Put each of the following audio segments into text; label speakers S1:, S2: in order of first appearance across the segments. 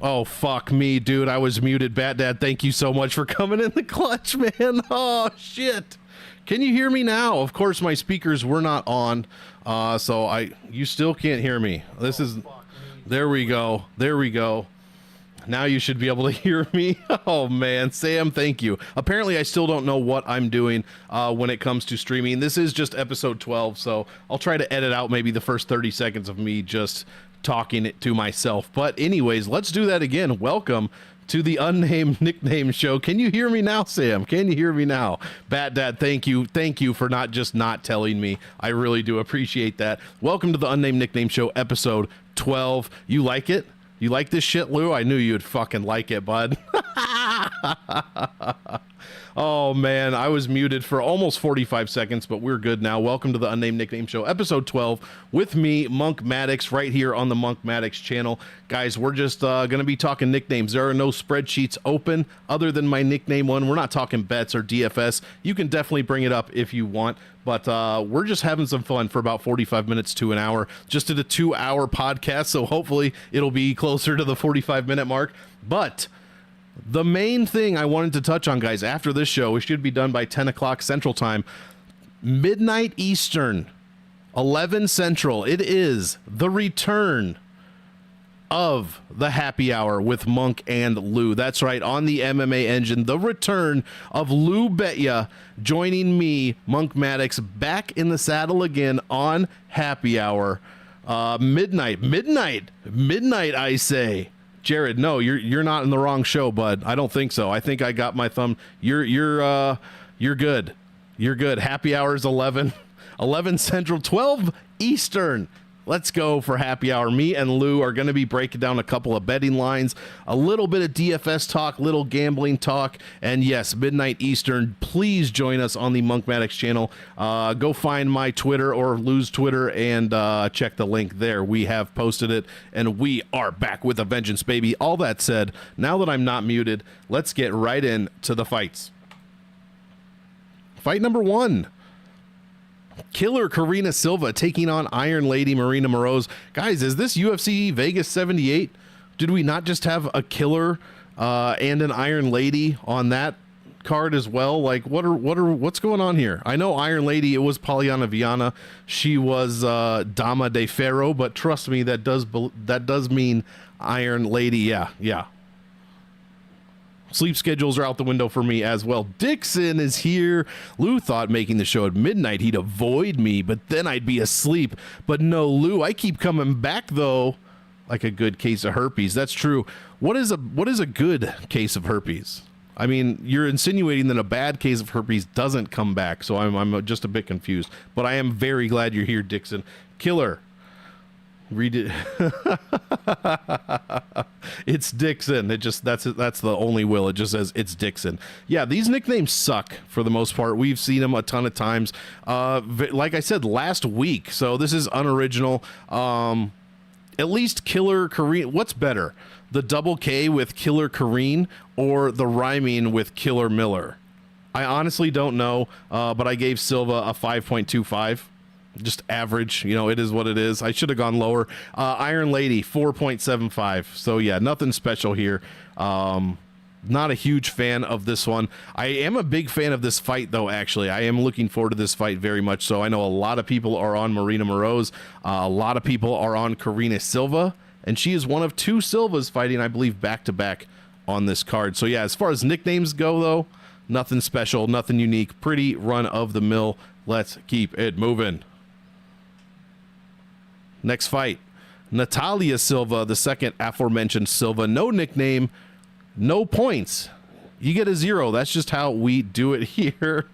S1: Oh, fuck me, dude. I was muted. Bat Dad, thank you so much for coming in the clutch, man. Oh, shit. Can you hear me now? Of course, my speakers were not on, so you still can't hear me. This is... There we go. There we go. Now you should be able to hear me. Oh, man. Sam, thank you. Apparently, I still don't know what I'm doing when it comes to streaming. This is just episode 12, so I'll try to edit out maybe the first 30 seconds of me just talking it to myself. But anyways, let's do that again. Welcome to the Unnamed Nickname Show. Can you hear me now, Sam? Can you hear me now? Bat Dad, thank you. Thank you for not telling me. I really do appreciate that. Welcome to the Unnamed Nickname Show, episode 12. You like it? You like this shit, Lou? I knew you'd fucking like it, bud. Oh, man, I was muted for almost 45 seconds, but we're good now. Welcome to the Unnamed Nickname Show, episode 12, with me, Monk Maddox, right here on the Monk Maddox channel. Guys, we're just going to be talking nicknames. There are no spreadsheets open other than my nickname one. We're not talking bets or DFS. You can definitely bring it up if you want, but we're just having some fun for about 45 minutes to an hour. Just did a 2-hour podcast, so hopefully it'll be closer to the 45-minute mark, but... the main thing I wanted to touch on, guys, after this show, we should be done by 10 o'clock Central Time, midnight Eastern, 11 Central. It is the return of the happy hour with Monk and Lou. That's right, on the MMA engine, the return of Lou Betya joining me, Monk Maddox, back in the saddle again on happy hour. Midnight, I say. Jared, no, you're not in the wrong show, bud. I don't think so. I think I got my thumb. You're good. You're good. Happy hour is 11 Central, 12 Eastern. Let's go for happy hour. Me and Lou are going to be breaking down a couple of betting lines, a little bit of DFS talk, little gambling talk, and yes, midnight Eastern. Please join us on the Monk Maddox channel. Go find my Twitter or Lou's Twitter and check the link there. We have posted it, and we are back with a vengeance, baby. All that said, now that I'm not muted, let's get right into the fights. Fight number 1. Killer Karina Silva taking on Iron Lady Marina Moroz. Guys, is this UFC Vegas 78? Did we not just have a killer and an Iron Lady on that card as well? Like, what's going on here? I know Iron Lady, it was Polyana Viana. She was Dama de Ferro, but trust me, that does mean Iron Lady. Yeah. Sleep schedules are out the window for me as well. Dixon is here. Lou thought making the show at midnight he'd avoid me, but then I'd be asleep. But no, Lou, I keep coming back though, like a good case of herpes. That's true. What is a good case of herpes? I mean, you're insinuating that a bad case of herpes doesn't come back, so I'm just a bit confused. But I am very glad you're here, Dixon. Killer. Read it. It's Dixon. That's the only will. It just says it's Dixon. Yeah, these nicknames suck for the most part. We've seen them a ton of times. Like I said last week, so this is unoriginal. At least Killer Kareen. What's better, the double K with Killer Kareen or the rhyming with Killer Miller? I honestly don't know, but I gave Silva a 5.25. Just average, it is what it is. I should have gone lower. Iron Lady 4.75. So yeah, nothing special here. Not a huge fan of this one. I am a big fan of this fight though. Actually, I am looking forward to this fight very much. So I know a lot of people are on Marina Moroz. A lot of people are on Karina Silva, and she is one of 2 Silvas fighting, I believe, back to back on this card. So yeah, as far as nicknames go though, nothing special, nothing unique, pretty run of the mill. Let's keep it moving. Next fight, Natalia Silva, the second aforementioned Silva. No nickname, no points. You get a 0. That's just how we do it here.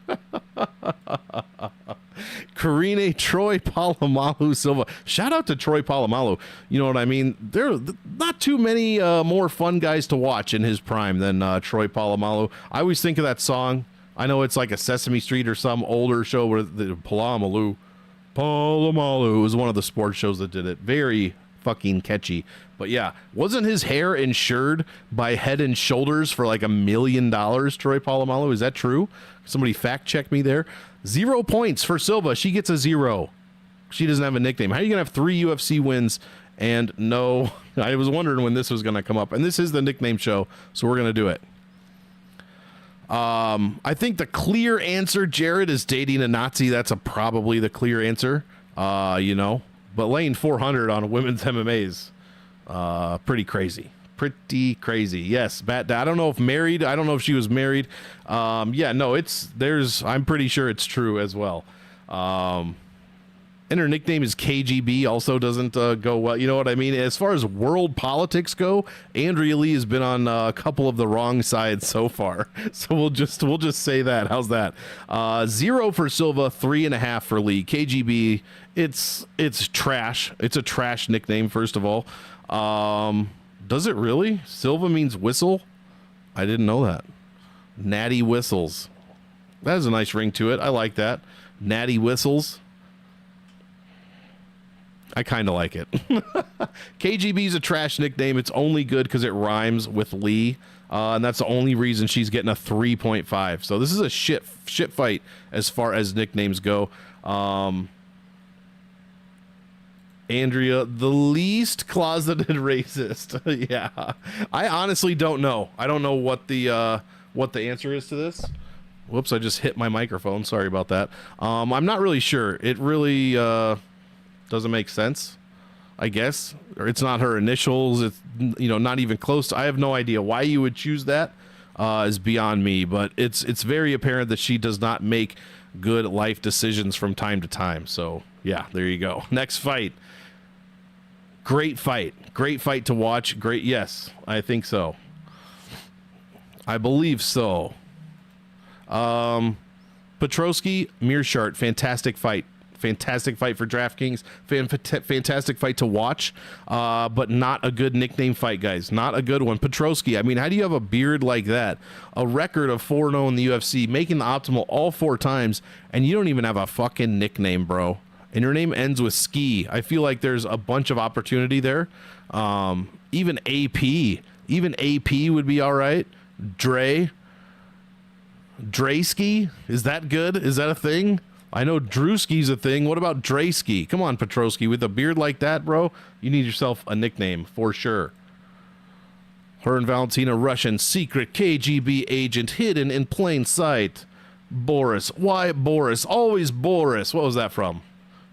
S1: Karine Troy Polamalu Silva. Shout out to Troy Polamalu. You know what I mean? There are not too many more fun guys to watch in his prime than Troy Polamalu. I always think of that song. I know it's like a Sesame Street or some older show where the Polamalu was one of the sports shows that did it. Very fucking catchy. But yeah, wasn't his hair insured by Head and Shoulders for like $1 million, Troy Polamalu? Is that true? Somebody fact check me there. 0 points for Silva. She gets a 0. She doesn't have a nickname. How are you gonna have 3 UFC wins And no, I was wondering when this was going to come up. And this is the nickname show, so we're going to do it. I think the clear answer, Jared, is dating a Nazi. That's probably the clear answer, you know. But laying 400 on women's MMAs, pretty crazy. Pretty crazy. Yes, Bat. I don't know if married. I don't know if she was married. Yeah, no, I'm pretty sure it's true as well. And her nickname is KGB. Also doesn't go well. You know what I mean? As far as world politics go, Andrea Lee has been on a couple of the wrong sides so far. So we'll just say that. How's that? 0 for Silva, 3.5 for Lee. KGB. It's trash. It's a trash nickname. First of all, does it really? Silva means whistle. I didn't know that. Natty Whistles. That has a nice ring to it. I like that. Natty Whistles. I kind of like it. KGB is a trash nickname. It's only good because it rhymes with Lee, and that's the only reason she's getting a 3.5. So this is a shit fight as far as nicknames go. Andrea, the least closeted racist. Yeah, I honestly don't know. I don't know what the answer is to this. Whoops, I just hit my microphone. Sorry about that. I'm not really sure. It really doesn't make sense, I guess. Or it's not her initials. It's, you know, not even close. I have no idea why you would choose that. Is beyond me. But it's very apparent that she does not make good life decisions from time to time. So yeah, there you go. Next fight. Great fight. Great fight to watch. Great. Yes, I think so. I believe so. Petrosky, Mearshart, fantastic fight. Fantastic fight for DraftKings. Fantastic fight to watch, but not a good nickname fight, guys. Not a good one. Petrosky, I mean, how do you have a beard like that? A record of 4-0 in the UFC, making the optimal all 4 times, and you don't even have a fucking nickname, bro. And your name ends with Ski. I feel like there's a bunch of opportunity there. Even AP. Even AP would be all right. Dreski? Is that good? Is that a thing? I know Drewski's a thing. What about Dreski? Come on, Petrosky. With a beard like that, bro, you need yourself a nickname for sure. Her and Valentina Russian secret KGB agent hidden in plain sight. Boris. Why Boris? Always Boris. What was that from?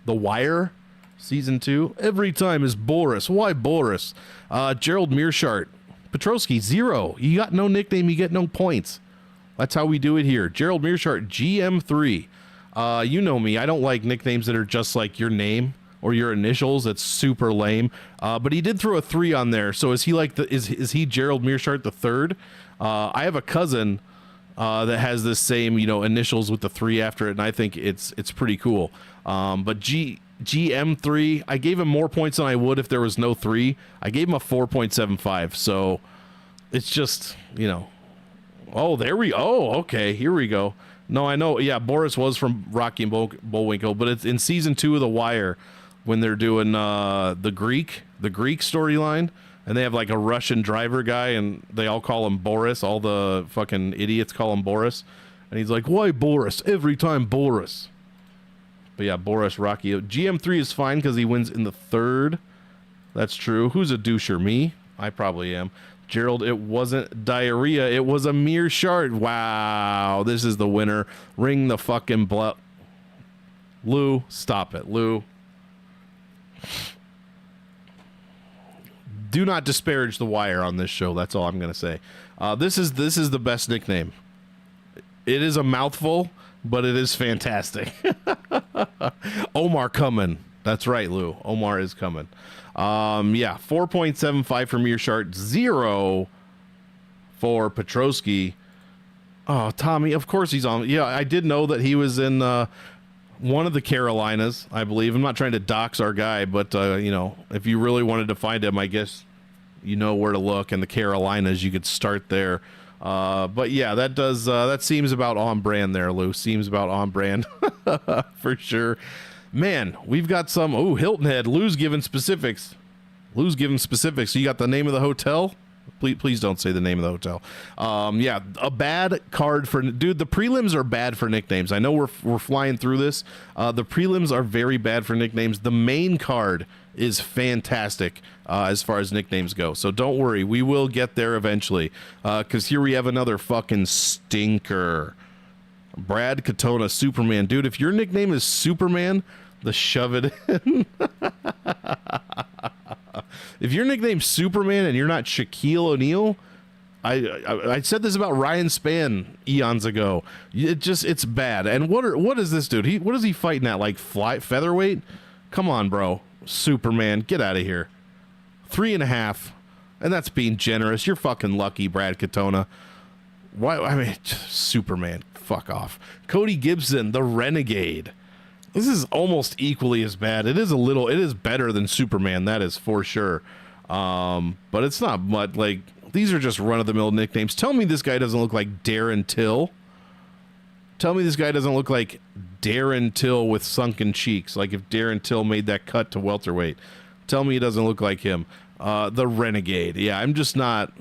S1: The Wire? Season 2? Every time is Boris. Why Boris? Gerald Mearshart. Petrosky, 0. You got no nickname, you get no points. That's how we do it here. Gerald Mearshart, GM3. You know me. I don't like nicknames that are just like your name or your initials. It's super lame. But he did throw a 3 on there. So is he like is he Gerald Mearshart the third? I have a cousin that has this same, you know, initials with the 3 after it, and I think it's pretty cool. But GM3, I gave him more points than I would if there was no 3. I gave him a 4.75. So it's just, you know. Oh, okay, here we go. No, I know. Yeah, Boris was from Rocky and Bullwinkle, but it's in season 2 of The Wire when they're doing the Greek storyline, and they have like a Russian driver guy, and they all call him Boris. All the fucking idiots call him Boris, and he's like, "Why Boris? Every time Boris." But yeah, Boris Rocky. GM3 is fine because he wins in the 3rd. That's true. Who's a doucher? Me? I probably am. Gerald, it wasn't diarrhea. It was a Mearshart. Wow, this is the winner. Ring the fucking bell. Lou, stop it, Lou. Do not disparage The Wire on this show. That's all I'm gonna say. This is the best nickname. It is a mouthful, but it is fantastic. Omar coming. That's right, Lou. Omar is coming. Yeah, 4.75 for Mearshart, 0 for Petrosky. Oh, Tommy, of course he's on. Yeah, I did know that he was in one of the Carolinas, I believe. I'm not trying to dox our guy, but, you know, if you really wanted to find him, I guess you know where to look. In the Carolinas, you could start there. But yeah, that seems about on brand there, Lou. Seems about on brand for sure. Man, we've got some. Oh, Hilton Head. Lou's giving specifics. So you got the name of the hotel? Please don't say the name of the hotel. Yeah, a bad card for dude. The prelims are bad for nicknames. I know we're flying through this. The prelims are very bad for nicknames. The main card is fantastic as far as nicknames go. So don't worry, we will get there eventually. Because here we have another fucking stinker. Brad Katona, Superman. Dude, if your nickname is Superman, the shove it in. If your nickname's Superman and you're not Shaquille O'Neal, I said this about Ryan Spann eons ago. It's bad. And what is this dude? What is he fighting at? Like featherweight? Come on, bro. Superman, get out of here. 3.5, and that's being generous. You're fucking lucky, Brad Katona. Why? I mean, Superman. Fuck off. Cody Gibson, the Renegade. This is almost equally as bad. It is better than Superman, that is for sure. But it's not much. Like, these are just run-of-the-mill nicknames. Tell me this guy doesn't look like Darren Till. Tell me this guy doesn't look like Darren Till with sunken cheeks. Like if Darren Till made that cut to welterweight. Tell me he doesn't look like him. The Renegade. Yeah, I'm just not...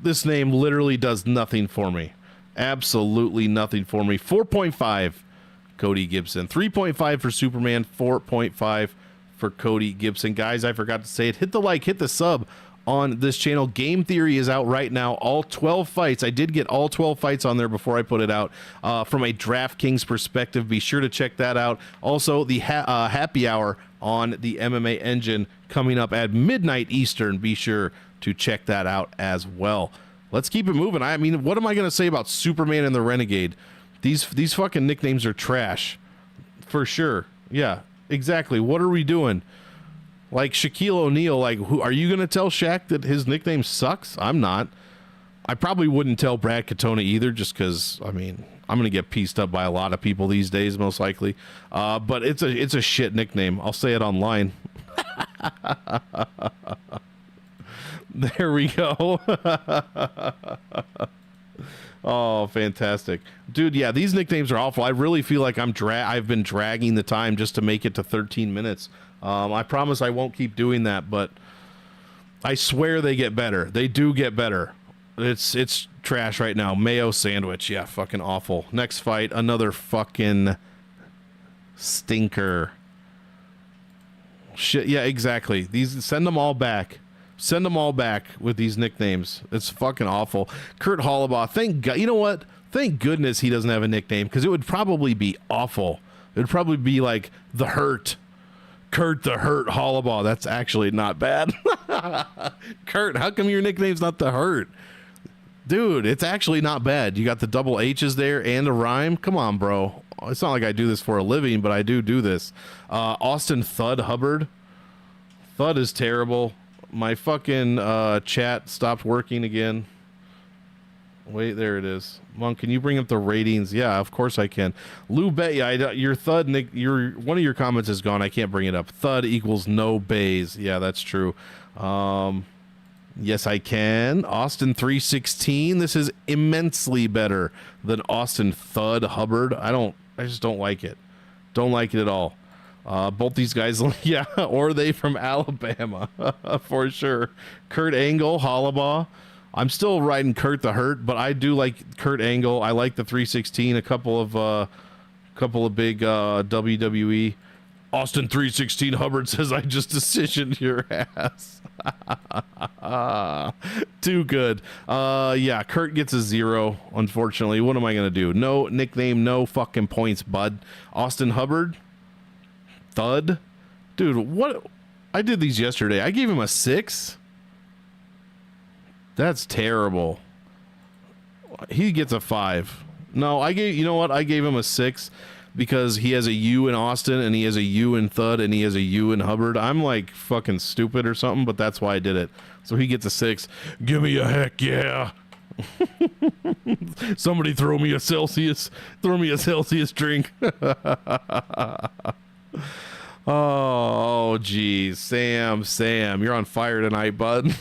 S1: This name literally does nothing for me. Absolutely nothing for me. 4.5, Cody Gibson. 3.5 for Superman. 4.5 for Cody Gibson. Guys, I forgot to say it. Hit the like, hit the sub on this channel. Game Theory is out right now. All 12 fights. I did get all 12 fights on there before I put it out. From a DraftKings perspective, be sure to check that out. Also, the happy hour on the MMA Engine coming up at midnight Eastern. Be sure to check that out as well. Let's keep it moving. I mean, what am I going to say about Superman and the Renegade? These fucking nicknames are trash. For sure. Yeah, exactly. What are we doing? Like Shaquille O'Neal, like, who are you going to tell Shaq that his nickname sucks? I'm not. I probably wouldn't tell Brad Katona either, just because, I mean, I'm going to get pieced up by a lot of people these days, most likely. But it's a shit nickname. I'll say it online. There we go. Oh, fantastic. Dude, yeah, these nicknames are awful. I really feel like I've been dragging the time just to make it to 13 minutes. I promise I won't keep doing that, but I swear they get better. They do get better. It's trash right now. Mayo sandwich. Yeah, fucking awful. Next fight, another fucking stinker. Shit, yeah, exactly. Send them all back. Send them all back with these nicknames. It's fucking awful. Kurt Hollabaugh. Thank God. You know what? Thank goodness he doesn't have a nickname, because it would probably be awful. It would probably be like The Hurt. Kurt the Hurt Hollabaugh. That's actually not bad. Kurt, how come your nickname's not The Hurt? Dude, it's actually not bad. You got the double H's there and a rhyme. Come on, bro. It's not like I do this for a living, but I do this. Austin Thud Hubbard. Thud is terrible. My fucking chat stopped working again. Wait, there it is. Monk, can you bring up the ratings? Yeah, of course I can. Lou Bet, yeah, your Thud, Nick, one of your comments is gone. I can't bring it up. Thud equals no bays. Yeah, that's true. Yes, I can. Austin 316. This is immensely better than Austin Thud Hubbard. I just don't like it. Don't like it at all. Both these guys, yeah, or they from Alabama, for sure. Kurt Angle, Hollabaugh. I'm still riding Kurt the Hurt, but I do like Kurt Angle. I like the 316. A couple of big WWE. Austin 316 Hubbard says, I just decisioned your ass. Too good. Yeah, Kurt gets a 0, unfortunately. What am I gonna do? No nickname, no fucking points, bud. Austin Hubbard. Thud. Dude, what? I did these yesterday. I gave him a 6. That's terrible. He gets a 5. No, you know what? I gave him a 6 because he has a U in Austin and he has a U in Thud and he has a U in Hubbard. I'm like fucking stupid or something, but that's why I did it. So he gets a 6. Give me a heck yeah. Somebody throw me a Celsius drink. Oh, geez. Sam, you're on fire tonight, bud.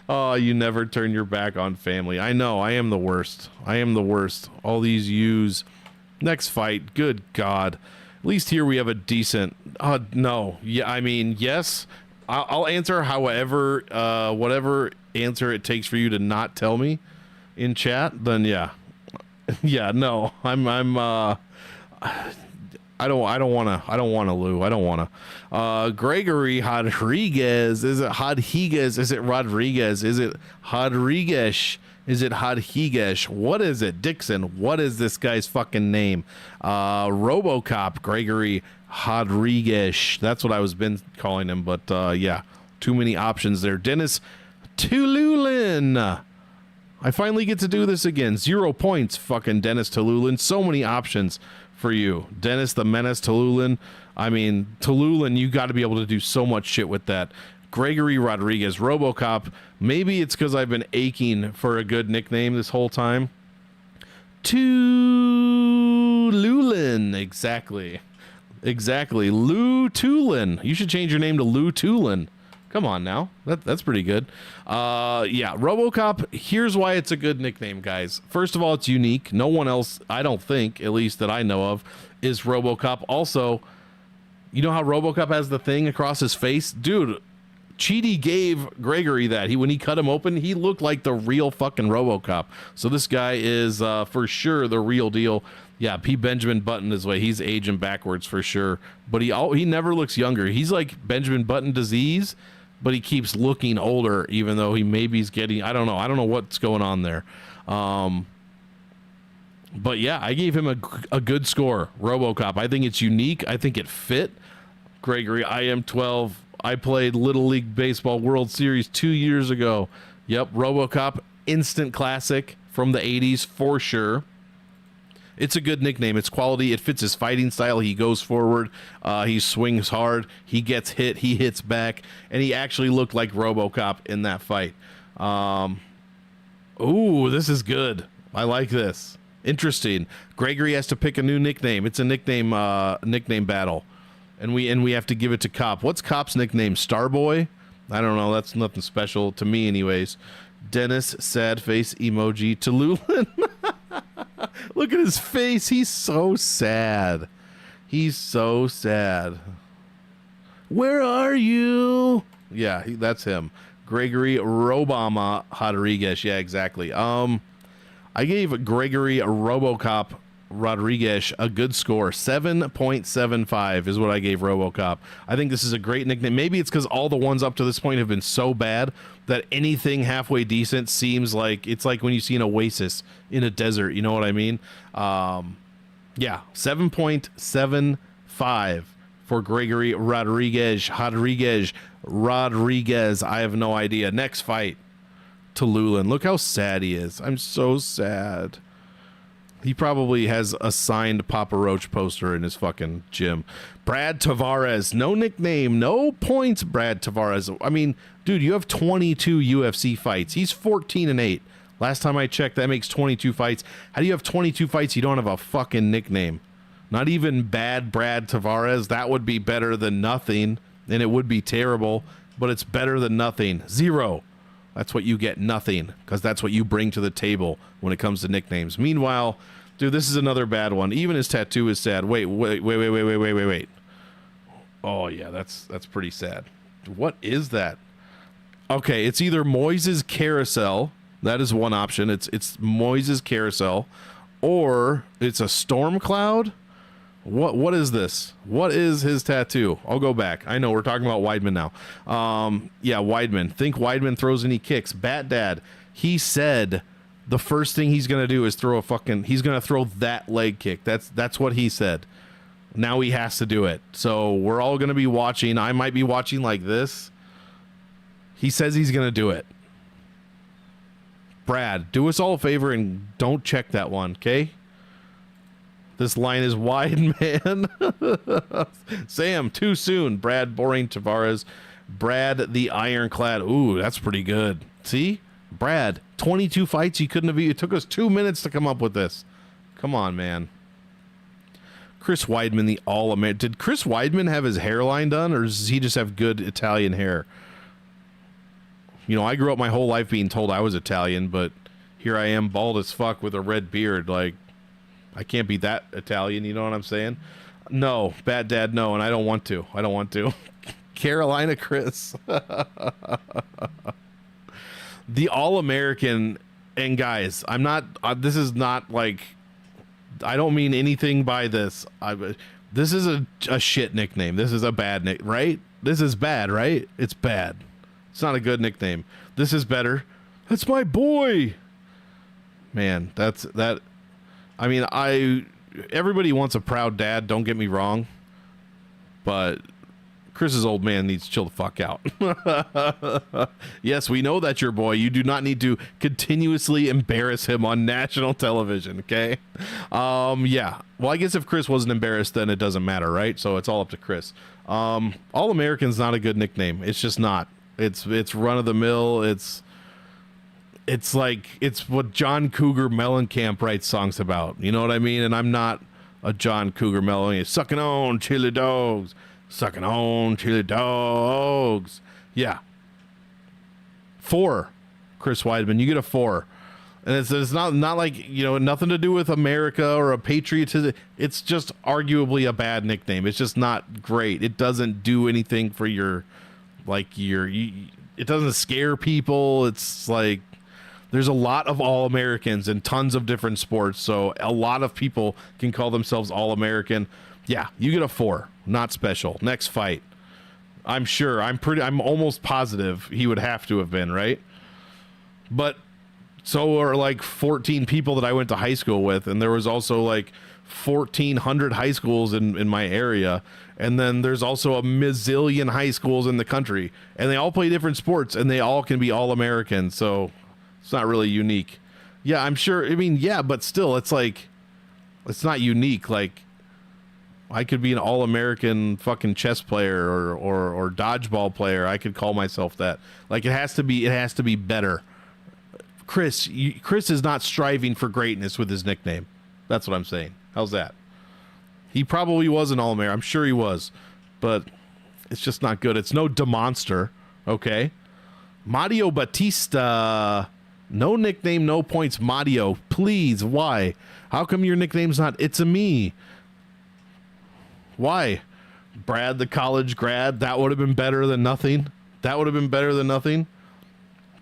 S1: Oh, you never turn your back on family. I know, I am the worst. All these U's. Next fight, good God. At least here we have a decent... no. Yeah, I mean, yes. I'll answer however, whatever answer it takes for you to not tell me in chat, then yeah. Yeah, no, I don't want to Lou. I don't want to. Gregory Rodriguez. Is it Rodriguez? Is it Rodriguez? Is it Rodriguez? Is it Rodriguez? What is it? Dixon. What is this guy's fucking name? RoboCop Gregory Rodriguez. That's what I was been calling him, but yeah, too many options there. Dennis Tululin. I finally get to do this again. 0 points, fucking Dennis Tululin. So many options for you. Dennis the Menace Tululin. I mean, Tululin, you got to be able to do so much shit with that. Gregory Rodriguez, RoboCop. Maybe it's because I've been aching for a good nickname this whole time. Tululin. Exactly. Lou Tulin. You should change your name to Lou Tulin. Come on now. That's pretty good. Yeah, RoboCop, here's why it's a good nickname, guys. First of all, it's unique. No one else, I don't think, at least that I know of, is RoboCop. Also, you know how RoboCop has the thing across his face? Dude, Cheaty gave Gregory that. When he cut him open, he looked like the real fucking RoboCop. So this guy is for sure the real deal. Yeah, P. Benjamin Button is way. He's aging backwards for sure. But he never looks younger. He's like Benjamin Button disease, but he keeps looking older, even though he maybe's getting, I don't know what's going on there. But yeah, I gave him a good score. RoboCop. I think it's unique. I think it fit. Gregory, I am 12. I played Little League Baseball World Series 2 years ago. Yep, RoboCop, instant classic from the 80s for sure. It's a good nickname. It's quality. It fits his fighting style. He goes forward. He swings hard. He gets hit. He hits back. And he actually looked like RoboCop in that fight. Ooh, this is good. I like this. Interesting. Gregory has to pick a new nickname. It's a nickname battle. And we have to give it to Cop. What's Cop's nickname? Starboy? I don't know. That's nothing special to me anyways. Dennis, sad face emoji. Tululin. Look at his face. He's so sad. He's so sad. Where are you? Yeah, that's him. Gregory Robama Rodriguez. Yeah, exactly. I gave Gregory RoboCop Rodriguez a good score. 7.75 is what I gave RoboCop. I think this is a great nickname. Maybe it's because all the ones up to this point have been so bad that anything halfway decent seems like it's like when you see an oasis in a desert. You know what I mean? Yeah, 7.75 for Gregory Rodriguez. I have no idea. Next fight, Tululin. Look how sad he is. I'm so sad. He probably has a signed Papa Roach poster in his fucking gym. Brad Tavares, no nickname, no points. Brad Tavares. I mean, dude, you have 22 UFC fights. He's 14-8. Last time I checked, that makes 22 fights. How do you have 22 fights? You don't have a fucking nickname. Not even bad Brad Tavares. That would be better than nothing, and it would be terrible, but it's better than nothing. 0. That's what you get, nothing, because that's what you bring to the table when it comes to nicknames. Meanwhile, dude, this is another bad one. Even his tattoo is sad. Wait. Oh yeah, that's pretty sad. What is that? Okay, it's either Moises Carousel. That is one option. It's Moises Carousel, or it's a storm cloud. What is this? What is his tattoo? I'll go back. I know we're talking about Weidman now. Yeah, Weidman. Think Weidman throws any kicks. Bat Dad. He said the first thing he's gonna do is he's gonna throw that leg kick. That's what he said. Now he has to do it. So we're all gonna be watching. I might be watching like this. He says he's gonna do it. Brad, do us all a favor and don't check that one, okay? This line is wide, man. Sam, too soon. Brad, boring. Tavares. Brad, the ironclad. Ooh, that's pretty good. See? Brad, 22 fights. You couldn't have. It took us 2 minutes to come up with this. Come on, man. Chris Weidman, the All-American. Did Chris Weidman have his hairline done, or does he just have good Italian hair? You know, I grew up my whole life being told I was Italian, but here I am, bald as fuck with a red beard. Like, I can't be that Italian, you know what I'm saying? No, Bad Dad, no, and I don't want to. Carolina Chris. The All-American, and guys, I'm not, this is not like I don't mean anything by this. This is a shit nickname. This is a bad nick, right? This is bad, right? It's bad. It's not a good nickname. This is better. That's my boy. Man, that. I mean, everybody wants a proud dad. Don't get me wrong, but Chris's old man needs to chill the fuck out. Yes, we know that's your boy. You do not need to continuously embarrass him on national television, okay? Yeah. Well, I guess if Chris wasn't embarrassed, then it doesn't matter, right? So it's all up to Chris. All-American's not a good nickname. It's just not. It's run-of-the-mill. It's like, it's what John Cougar Mellencamp writes songs about. You know what I mean? And I'm not a John Cougar Mellencamp. Sucking on chili dogs. Sucking on chili dogs. Yeah. 4, Chris Weidman. You get a 4. And it's not like, you know, nothing to do with America or a patriotism. It's just arguably a bad nickname. It's just not great. It doesn't do anything for it doesn't scare people. It's like, there's a lot of All-Americans in tons of different sports. So a lot of people can call themselves All-American. Yeah, you get a 4. Not special. Next fight. I'm almost positive he would have to have been, right? But so are like 14 people that I went to high school with, and there was also like 1,400 high schools in my area, and then there's also a mazillion high schools in the country, and they all play different sports, and they all can be All-American, so it's not really unique. Yeah, I'm sure. I mean, yeah, but still, it's like, it's not unique. Like, I could be an All-American fucking chess player or dodgeball player. I could call myself that. Like, it has to be better. Chris is not striving for greatness with his nickname. That's what I'm saying. How's that? He probably was an All-American. I'm sure he was, but it's just not good. It's no DeMonster, okay? Mario Batista. No nickname, no points. Mario, please. Why? How come your nickname's not It's a Me? Why? Brad the college grad. That would have been better than nothing.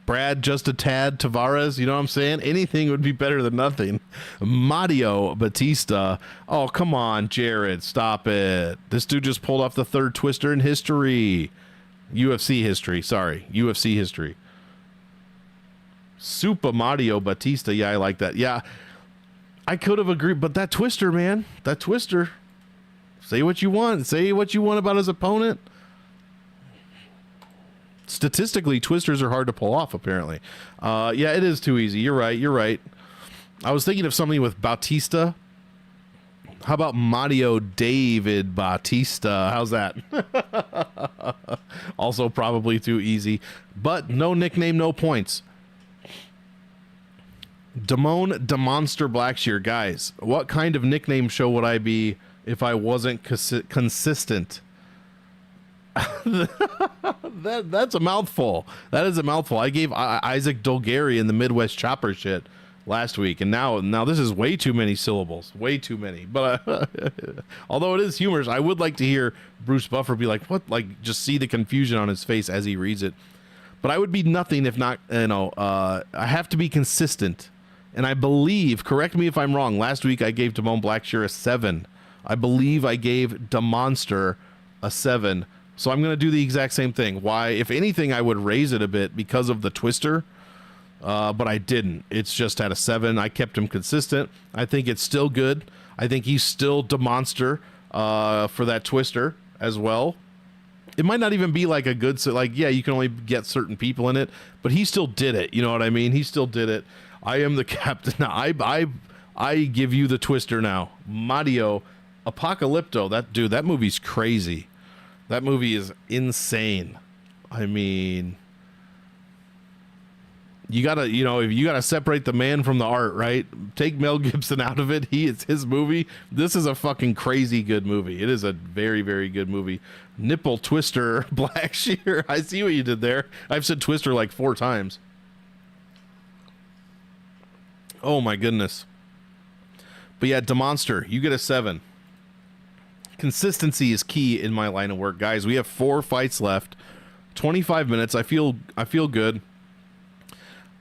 S1: Brad just a tad Tavares. You know what I'm saying? Anything would be better than nothing. Mario Batista. Oh, come on, Jared. Stop it. This dude just pulled off the 3rd twister in history. UFC history. Sorry. UFC history. Super Mario Batista. Yeah, I like that. Yeah, I could have agreed, but that twister, man. That twister. Say what you want. Say what you want about his opponent. Statistically, twisters are hard to pull off, apparently. Yeah, it is too easy. You're right. I was thinking of something with Bautista. How about Mario David Bautista? How's that? Also probably too easy. But no nickname, no points. Damone DeMonster Blackshear. Guys, what kind of nickname show would I be if I wasn't consistent? That's a mouthful. That is a mouthful. I gave Isaac Dolgari the Midwest Chopper shit last week, and now this is way too many syllables. Way too many. But although it is humorous, I would like to hear Bruce Buffer be like, what? Like, just see the confusion on his face as he reads it. But I would be nothing if not, I have to be consistent. And I believe, correct me if I'm wrong, last week I gave Damone Blackshear a 7. I believe I gave DeMonster a 7. So I'm going to do the exact same thing. Why? If anything, I would raise it a bit because of the twister, but I didn't. It's just at a 7. I kept him consistent. I think it's still good. I think he's still DeMonster for that twister as well. It might not even be like a good, like, yeah, you can only get certain people in it, but he still did it. You know what I mean? He still did it. I am the captain. Now, I give you the twister now. Mario Apocalypto. That movie's crazy. That movie is insane. I mean, you gotta separate the man from the art, right? Take Mel Gibson out of it. It's his movie. This is a fucking crazy good movie. It is a very, very good movie. Nipple twister, Blackshear. I see what you did there. I've said twister like 4 times. Oh my goodness. But yeah, DeMonster, you get a 7. Consistency is key in my line of work, guys. We have 4 fights left, 25 minutes. I feel good.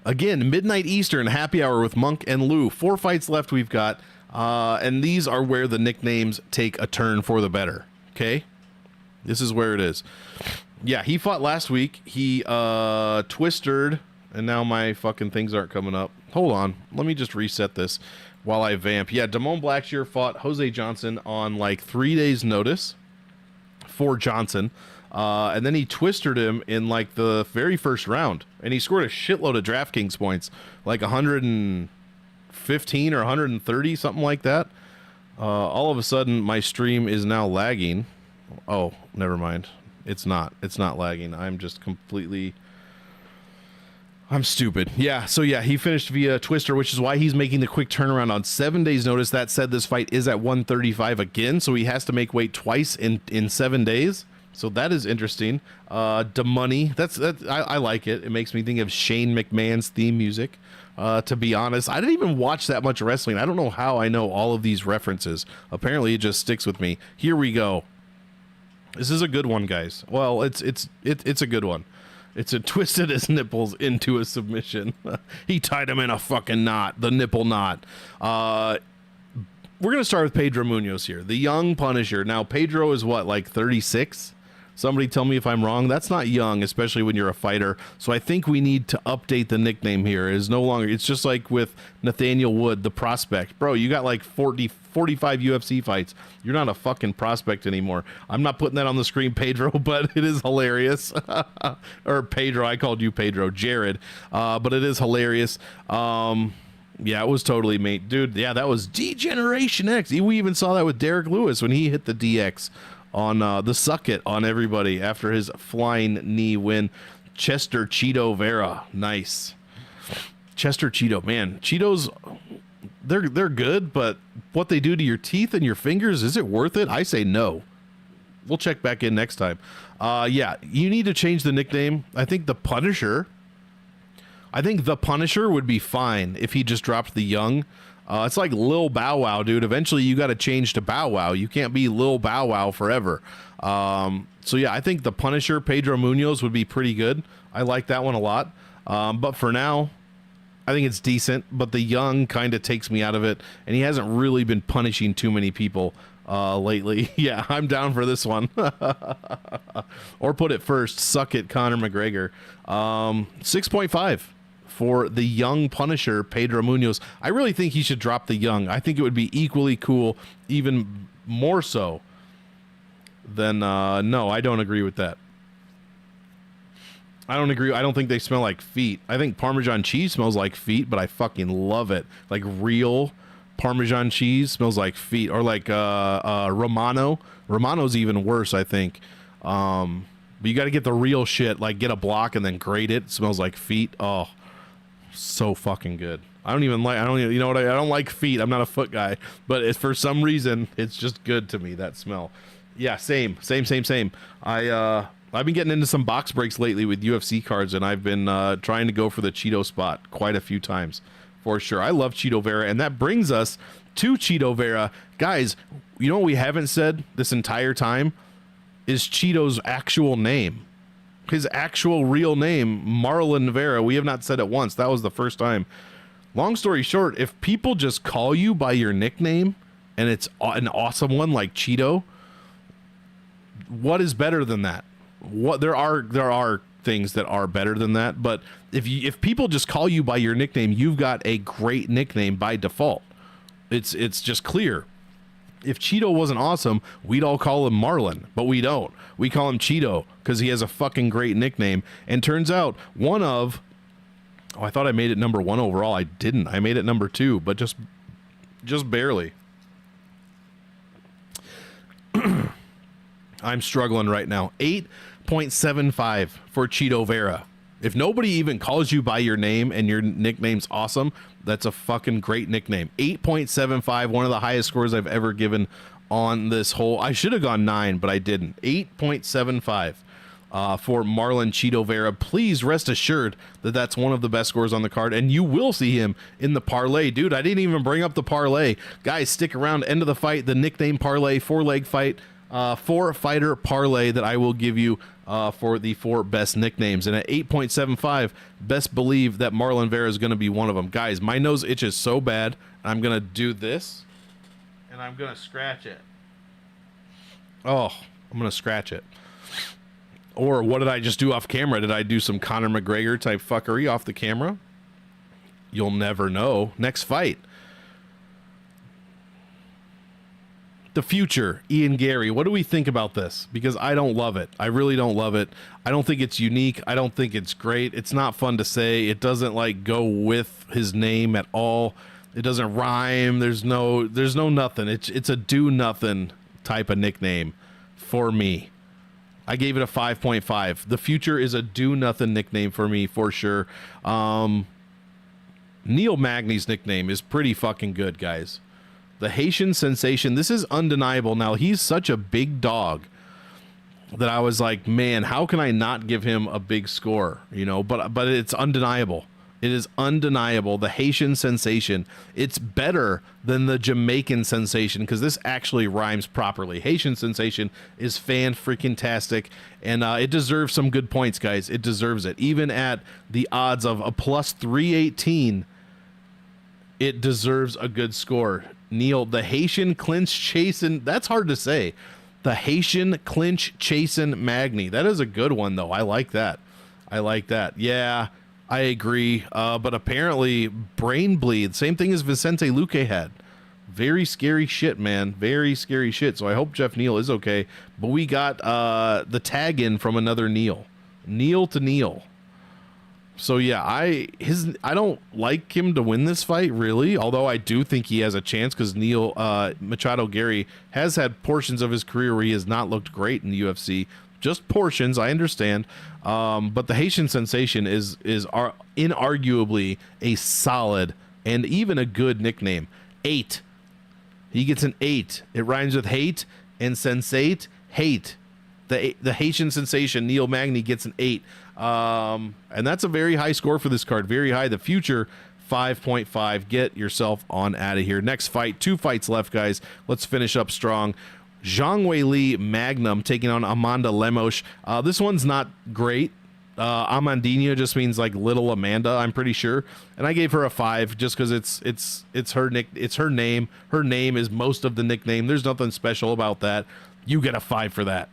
S1: Again, midnight Eastern, happy hour with Monk and Lou. 4 fights left we've got. And these are where the nicknames take a turn for the better. Okay, this is where it is. Yeah, he fought last week. He twistered, and now my fucking things aren't coming up. Hold on, let me just reset this while I vamp. Yeah, Damone Blackshear fought Jose Johnson on like 3 days notice for Johnson. And then he twistered him in like the very first round, and he scored a shitload of DraftKings points, like 115 or 130, something like that. All of a sudden, my stream is now lagging. Oh, never mind. It's not lagging. I'm just completely... I'm stupid. Yeah, so yeah, he finished via twister, which is why he's making the quick turnaround on 7 days notice. That said, this fight is at 135 again, so he has to make weight twice in 7 days. So that is interesting. DeMoney, I like it. It makes me think of Shane McMahon's theme music. To be honest, I didn't even watch that much wrestling. I don't know how I know all of these references. Apparently, it just sticks with me. Here we go. This is a good one, guys. Well, it's a good one. It's a twisted his nipples into a submission. He tied him in a fucking knot, the nipple knot. We're going to start with Pedro Munoz here, the young Punisher. Now, Pedro is what, like 36? Somebody tell me if I'm wrong. That's not young, especially when you're a fighter. So I think we need to update the nickname here. It is no longer, it's just like with Nathaniel Wood, the prospect. Bro, you got like 45 UFC fights. You're not a fucking prospect anymore. I'm not putting that on the screen, Pedro, but it is hilarious. Or Pedro, I called you Pedro. Jared. But it is hilarious. Yeah, it was totally mate. Dude, yeah, that was D-Generation X. We even saw that with Derek Lewis when he hit the DX on the suck it on everybody after his flying knee win. Chester Cheeto Vera. Nice. Chester Cheeto. Man, Cheetos, they're good, but what they do to your teeth and your fingers, is it worth it? I say no. We'll check back in next time. Yeah, you need to change the nickname. I think the Punisher would be fine if he just dropped the young. It's like Lil Bow Wow, dude. Eventually, you got to change to Bow Wow. You can't be Lil Bow Wow forever. So, yeah, I think the Punisher, Pedro Munoz, would be pretty good. I like that one a lot. But for now, I think it's decent. But the young kind of takes me out of it. And he hasn't really been punishing too many people lately. Yeah, I'm down for this one. Or put it first, suck it, Conor McGregor. 6.5. For the young Punisher, Pedro Munoz. I really think he should drop the young. I think it would be equally cool, even more so than, no, I don't agree with that. I don't agree. I don't think they smell like feet. I think Parmesan cheese smells like feet, but I fucking love it. Like real Parmesan cheese smells like feet. Or like Romano. Romano's even worse, I think. But you got to get the real shit. Like get a block and then grate it. It smells like feet. Oh, so fucking good. I don't, you know what? I don't like feet. I'm not a foot guy, but it's, for some reason, it's just good to me, that smell. Yeah, same. I've been getting into some box breaks lately with UFC cards, and I've been trying to go for the Cheeto spot quite a few times, for sure. I love Cheeto Vera, and that brings us to Cheeto Vera. Guys, you know what we haven't said this entire time is Cheeto's actual name. His actual real name, Marlon Vera. We have not said it once. That was the first time. Long story short, if people just call you by your nickname and it's an awesome one like Cheeto, what is better than that? What there are things that are better than that, but if people just call you by your nickname, you've got a great nickname by default. It's just clear. If Cheeto wasn't awesome, we'd all call him Marlon, but we don't. We call him Cheeto because he has a fucking great nickname. And turns out I thought I made it number 1 overall. I didn't. I made it number 2, but just barely. I'm struggling right now. 8.75 for Cheeto Vera. If nobody even calls you by your name and your nickname's awesome, that's a fucking great nickname. 8.75, one of the highest scores I've ever given on this whole. I should have gone 9, but I didn't. 8.75 for Marlon Cheeto Vera. Please rest assured that that's one of the best scores on the card, and you will see him in the parlay. Dude, I didn't even bring up the parlay. Guys, stick around. End of the fight, the nickname parlay, 4-leg fight. 4-fighter parlay that I will give you for the 4 best nicknames. And at 8.75, best believe that Marlon Vera is going to be one of them. Guys, my nose itches so bad. I'm going to do this and I'm gonna scratch it. Oh, I'm gonna scratch it. Or what did I just do off camera? Did I do some Conor McGregor type fuckery off the camera? You'll never know. Next fight. The Future, Ian Gary. What do we think about this? Because I don't love it. I really don't love it. I don't think it's unique. I don't think it's great. It's not fun to say. It doesn't like go with his name at all. It doesn't rhyme. There's no nothing. It's a do nothing type of nickname for me. I gave it a 5.5. The Future is a do nothing nickname for me for sure. Neil Magny's nickname is pretty fucking good, guys. The Haitian Sensation. This is undeniable. Now, he's such a big dog that I was like, man, how can I not give him a big score? You know, but it's undeniable. It is undeniable. The Haitian Sensation. It's better than the Jamaican Sensation because this actually rhymes properly. Haitian Sensation is fan-freaking-tastic, and it deserves some good points, guys. It deserves it. Even at the odds of a plus 318, it deserves a good score. Neil, the Haitian Clinch Chasin', that's hard to say. The Haitian Clinch Chasin' Magny. That is a good one, though. I like that. I like that. Yeah, I agree. But apparently, Brain Bleed, same thing as Vicente Luque had. Very scary shit, man. Very scary shit. So I hope Jeff Neal is okay. But we got the tag in from another Neil. Neil to Neil. So yeah, I don't like him to win this fight, really, although I do think he has a chance because Neil Machado Gary has had portions of his career where he has not looked great in the UFC. Just portions, I understand. But the Haitian Sensation is inarguably a solid and even a good nickname. 8. He gets an 8. It rhymes with hate and sensate, hate. The Haitian Sensation, Neil Magny, gets an 8. And that's a very high score for this card. Very high. The Future, 5.5. Get yourself on out of here. Next fight. 2 fights left, guys. Let's finish up strong. Zhang Weili Magnum taking on Amanda Lemos. This one's not great. Amandinha just means like little Amanda, I'm pretty sure. And I gave her a 5 just because it's her name. Her name is most of the nickname. There's nothing special about that. You get a 5 for that.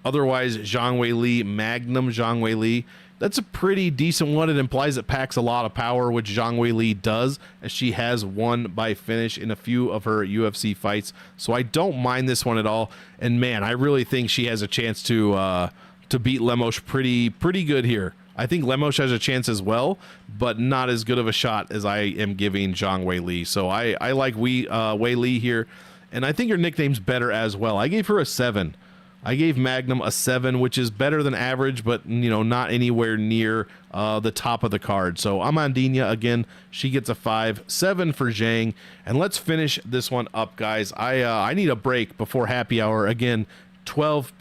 S1: Otherwise, Zhang Weili Magnum, Zhang Weili, that's a pretty decent one. It implies it packs a lot of power, which Zhang Weili does, as she has won by finish in a few of her UFC fights. So I don't mind this one at all. And man, I really think she has a chance to beat Lemos pretty good here. I think Lemos has a chance as well, but not as good of a shot as I am giving Zhang Weili. So I like Weili here, and I think her nickname's better as well. I gave her a 7. I gave Magnum a 7, which is better than average, but you know, not anywhere near the top of the card. So Amandinha, again, she gets a 5. 7 for Zhang. And let's finish this one up, guys. I need a break before happy hour. Again, 12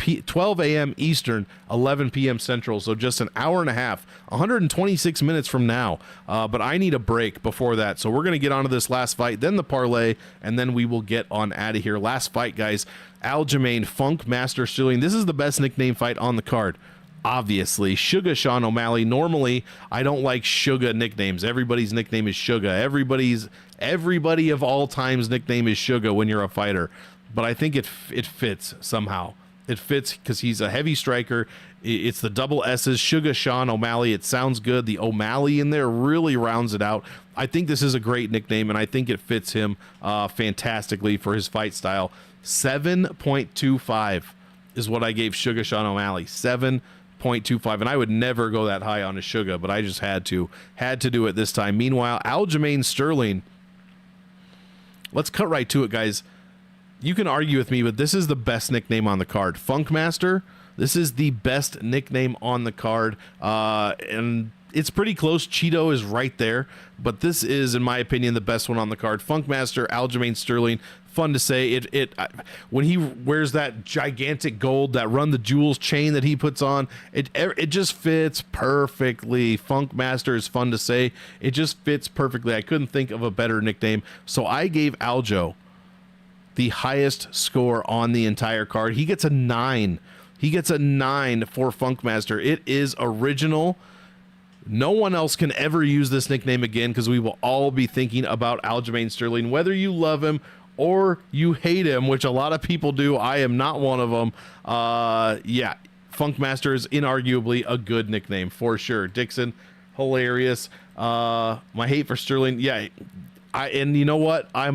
S1: a.m. Eastern, 11 p.m. Central, so just an hour and a half, 126 minutes from now. But I need a break before that, so we're going to get onto this last fight, then the parlay, and then we will get on out of here. Last fight, guys. Aljamain Funk Master Sterling. This is the best nickname fight on the card. Obviously, Sugar Sean O'Malley. Normally, I don't like Sugar nicknames. Everybody's nickname is Sugar. Everybody of all time's nickname is Sugar when you're a fighter. But I think it fits somehow. It fits because he's a heavy striker. It's the double S's, Sugar Sean O'Malley. It sounds good. The O'Malley in there really rounds it out. I think this is a great nickname, and I think it fits him fantastically for his fight style. 7.25 is what I gave Sugar Sean O'Malley. 7.25, and I would never go that high on a Sugar, but I just had to do it this time. Meanwhile, Aljamain Sterling. Let's cut right to it, guys. You can argue with me, but this is the best nickname on the card. Funkmaster, this is the best nickname on the card. And it's pretty close. Cheeto is right there, but this is, in my opinion, the best one on the card. Funkmaster, Aljamain Sterling. Fun to say. When he wears that gigantic gold, that Run the Jewels chain that he puts on, it just fits perfectly. Funkmaster is fun to say. It just fits perfectly. I couldn't think of a better nickname. So I gave Aljo the highest score on the entire card. He gets a 9. He gets a 9 for Funkmaster. It is original. No one else can ever use this nickname again because we will all be thinking about Aljamain Sterling, whether you love him or you hate him, which a lot of people do. I am not one of them. Yeah, Funkmaster is inarguably a good nickname for sure. Dixon, hilarious. My hate for Sterling. Yeah, and you know what? I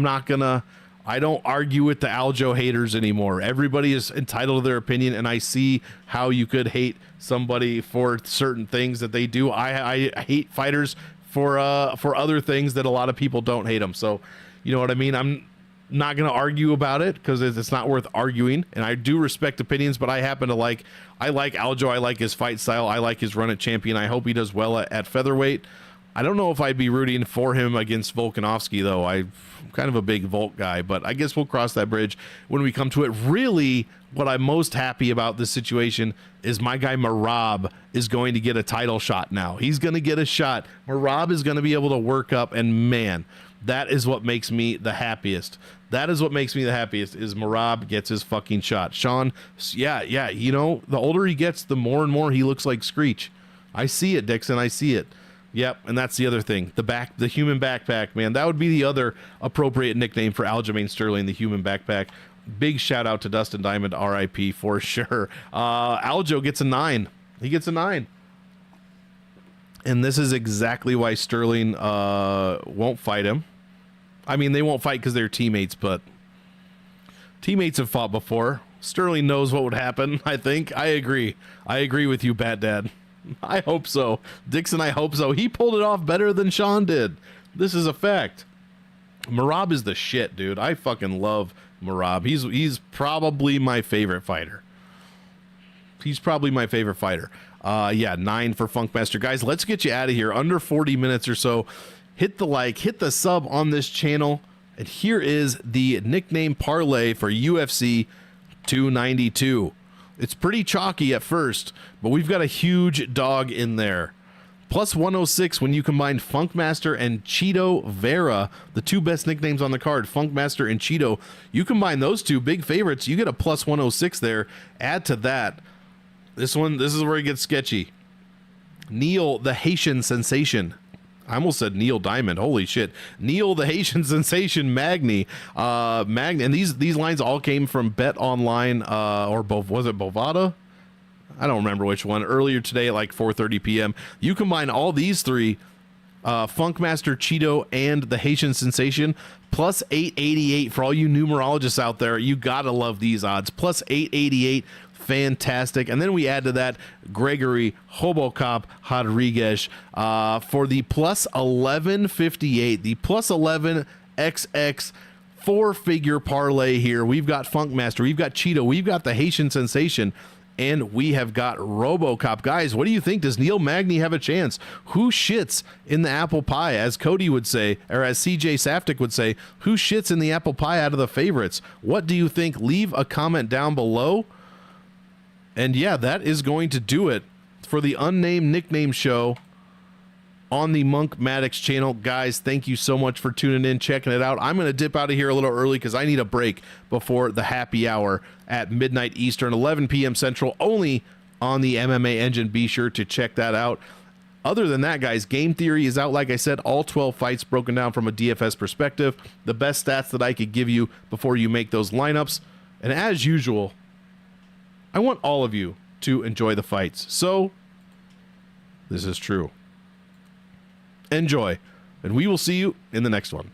S1: don't argue with the Aljo haters anymore. Everybody is entitled to their opinion, and I see how you could hate somebody for certain things that they do. I hate fighters for other things that a lot of people don't hate them. So, you know what I mean? I'm not going to argue about it because it's not worth arguing, and I do respect opinions, but I like Aljo. I like his fight style. I like his run at champion. I hope he does well at featherweight. I don't know if I'd be rooting for him against Volkanovski, though. I'm kind of a big Volk guy, but I guess we'll cross that bridge when we come to it. Really, what I'm most happy about this situation is my guy Merab is going to get a title shot now. He's going to get a shot. Merab is going to be able to work up, and man, that is what makes me the happiest. That is what makes me the happiest, is Merab gets his fucking shot. Sean, yeah, you know, the older he gets, the more and more he looks like Screech. I see it, Dixon, I see it. Yep, and that's the other thing. The human backpack, man. That would be the other appropriate nickname for Aljamain Sterling, the human backpack. Big shout out to Dustin Diamond, RIP for sure. Aljo gets a 9. He gets a 9. And this is exactly why Sterling won't fight him. I mean, they won't fight because they're teammates, but teammates have fought before. Sterling knows what would happen, I think. I agree. I agree with you, Bat Dad. I hope so. Dixon, I hope so. He pulled it off better than Sean did. This is a fact. Merab is the shit, dude. I fucking love Merab. He's probably my favorite fighter. He's probably my favorite fighter. Yeah, 9 for Funkmaster. Guys, let's get you out of here. Under 40 minutes or so. Hit the like, hit the sub on this channel. And here is the nickname parlay for UFC 292. It's pretty chalky at first, but we've got a huge dog in there. Plus 106 when you combine Funkmaster and Cheeto Vera, the two best nicknames on the card, Funkmaster and Cheeto. You combine those two big favorites, you get a plus 106 there. Add to that, this is where it gets sketchy. Neil, the Haitian sensation. I almost said Neil Diamond. Holy shit. Neil, the Haitian sensation Magny. And these lines all came from Bet Online, or was it Bovada? I don't remember which one. Earlier today at like 4:30 p.m. You combine all these three, Funkmaster, Cheeto, and the Haitian sensation, plus 888 for all you numerologists out there. You gotta love these odds. Plus 888. Fantastic. And then we add to that Gregory Hobocop Rodriguez for the plus 1158, the plus 11 XX 4-figure parlay here. We've got Funkmaster, we've got Cheeto, we've got the Haitian sensation, and we have got RoboCop. Guys, what do you think? Does Neil Magny have a chance? Who shits in the apple pie, as Cody would say, or as CJ Saftik would say? Who shits in the apple pie out of the favorites? What do you think? Leave a comment down below. And yeah, that is going to do it for the Unnamed Nickname Show on the Monk Maddox channel. Guys, thank you so much for tuning in, checking it out. I'm going to dip out of here a little early because I need a break before the happy hour at midnight Eastern, 11 p.m. Central, only on the MMA Engine. Be sure to check that out. Other than that, guys, Game Theory is out. Like I said, all 12 fights broken down from a DFS perspective. The best stats that I could give you before you make those lineups. And as usual, I want all of you to enjoy the fights. So, this is true. Enjoy, and we will see you in the next one.